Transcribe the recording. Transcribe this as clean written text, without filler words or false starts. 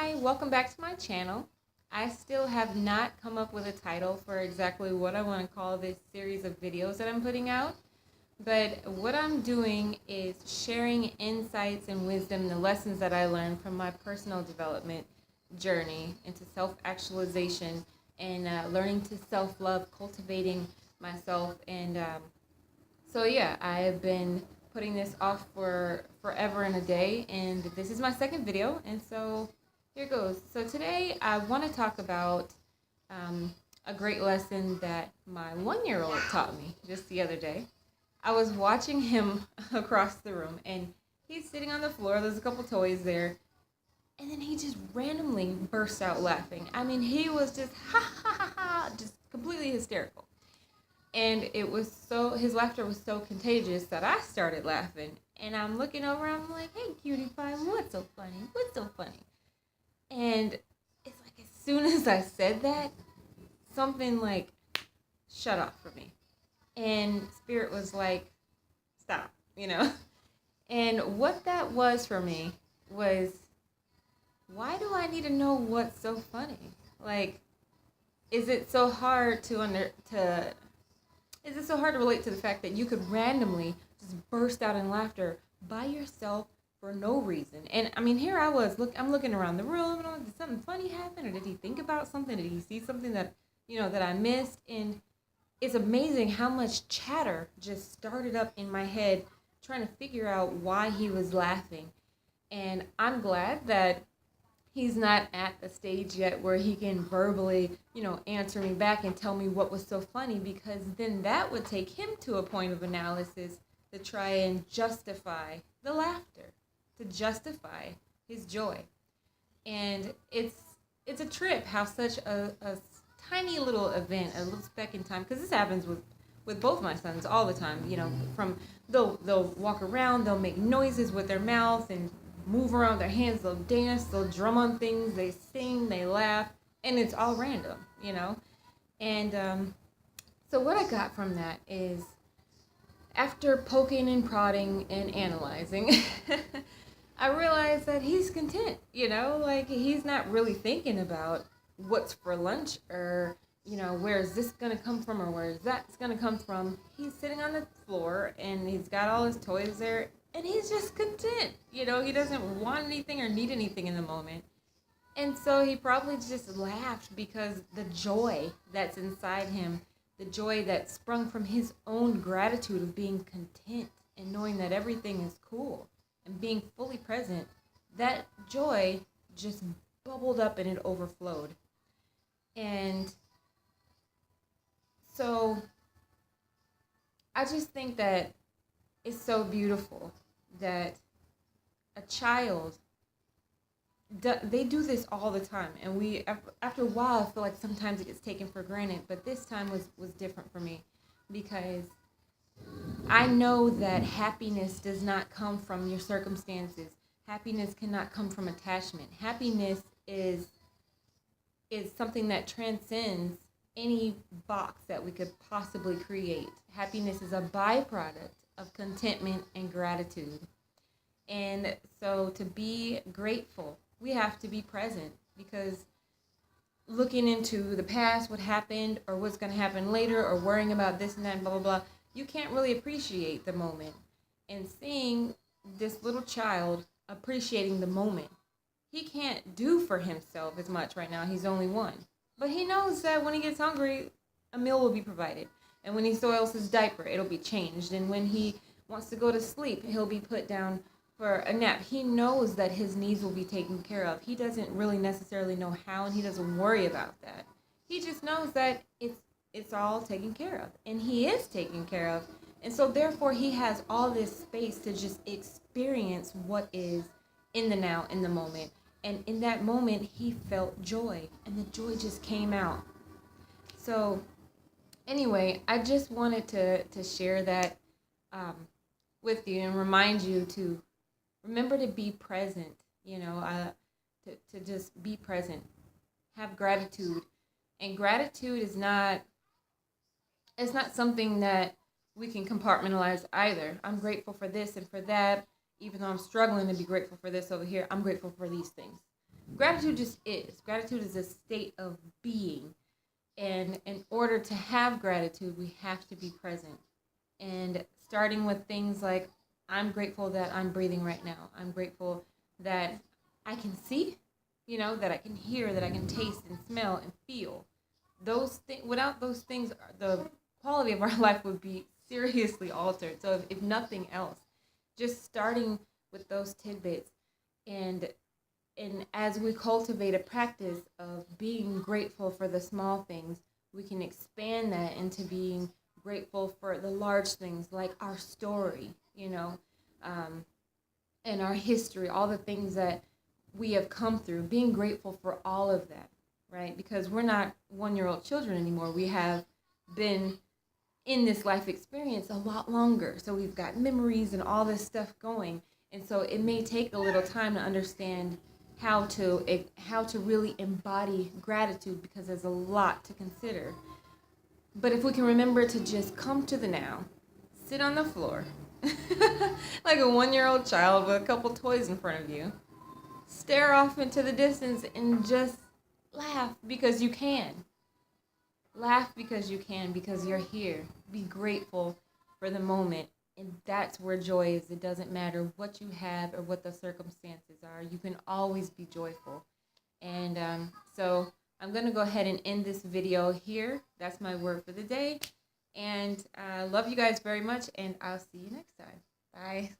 Hi, welcome back to my channel. I still have not come up with a title for exactly what I want to call this series of videos that I'm putting out. But what I'm doing is sharing insights and wisdom, the lessons that I learned from my personal development journey into self-actualization and learning to self-love, cultivating myself. And I have been putting this off for forever and a day, and this is my second video, and so here goes. So today I want to talk about a great lesson that my 1-year-old taught me just the other day. I was watching him across the room, and he's sitting on the floor. There's a couple toys there, and then he just randomly burst out laughing. I mean, he was just ha ha ha ha, just completely hysterical. And his laughter was so contagious that I started laughing. And I'm looking over, I'm like, hey, cutie pie, what's so funny? What's so funny? And it's like as soon as I said that, something like shut off for me. And Spirit was like, stop, And what that was for me was, why do I need to know what's so funny? Like, is it so hard to relate to the fact that you could randomly just burst out in laughter by yourself for no reason? And I mean, here I was, I'm looking around the room, and I'm like, did something funny happen? Or did he think about something? Did he see something that I missed? And it's amazing how much chatter just started up in my head trying to figure out why he was laughing. And I'm glad that he's not at the stage yet where he can verbally, answer me back and tell me what was so funny, because then that would take him to a point of analysis to try and justify the laughter, to justify his joy. And it's a trip how such a tiny little event, a little speck in time, because this happens with both my sons all the time, from they'll walk around, they'll make noises with their mouth and move around their hands, they'll dance, they'll drum on things, they sing, they laugh, and it's all random, And so what I got from that is, after poking and prodding and analyzing, I realized that he's content, like he's not really thinking about what's for lunch or, where is this going to come from or where is that going to come from. He's sitting on the floor and he's got all his toys there. And he's just content, he doesn't want anything or need anything in the moment. And so he probably just laughed because the joy that's inside him, the joy that sprung from his own gratitude of being content and knowing that everything is cool and being fully present, that joy just bubbled up and it overflowed. And so I just think that it's so beautiful that a child, they do this all the time, and we, after a while, I feel like sometimes it gets taken for granted, but this time was different for me, because I know that happiness does not come from your circumstances. Happiness cannot come from attachment. Happiness is something that transcends any box that we could possibly create. Happiness is a byproduct of contentment and gratitude. And so to be grateful, we have to be present, because looking into the past, what happened or what's going to happen later, or worrying about this and that and blah, blah, blah, you can't really appreciate the moment. And seeing this little child appreciating the moment, he can't do for himself as much right now. He's only one. But he knows that when he gets hungry, a meal will be provided. And when he soils his diaper, it'll be changed. And when he wants to go to sleep, he'll be put down for a nap. He knows that his needs will be taken care of. He doesn't really necessarily know how, and he doesn't worry about that. He just knows that it's all taken care of. And he is taken care of. And so therefore he has all this space to just experience what is in the now, in the moment. And in that moment, he felt joy, and the joy just came out. So anyway, I just wanted to share that with you and remind you to remember to be present, to just be present. Have gratitude. And gratitude is not something that we can compartmentalize either. I'm grateful for this and for that. Even though I'm struggling to be grateful for this over here, I'm grateful for these things. Gratitude just is. Gratitude is a state of being. And in order to have gratitude, we have to be present. And starting with things like, I'm grateful that I'm breathing right now. I'm grateful that I can see, that I can hear, that I can taste and smell and feel. Those things, without those things, the quality of our life would be seriously altered. So if nothing else, just starting with those tidbits, and as we cultivate a practice of being grateful for the small things, we can expand that into being grateful for the large things like our story, and our history, all the things that we have come through, being grateful for all of that, right? Because we're not 1-year-old children anymore. We have been in this life experience a lot longer. So we've got memories and all this stuff going. And so it may take a little time to understand how to really embody gratitude, because there's a lot to consider. But if we can remember to just come to the now, sit on the floor, like a 1-year-old child with a couple toys in front of you, stare off into the distance and just laugh because you can. Laugh because you can, because you're here. Be grateful for the moment. And that's where joy is. It doesn't matter what you have or what the circumstances are. You can always be joyful. And so I'm going to go ahead and end this video here. That's my word for the day. And I love you guys very much, and I'll see you next time. Bye.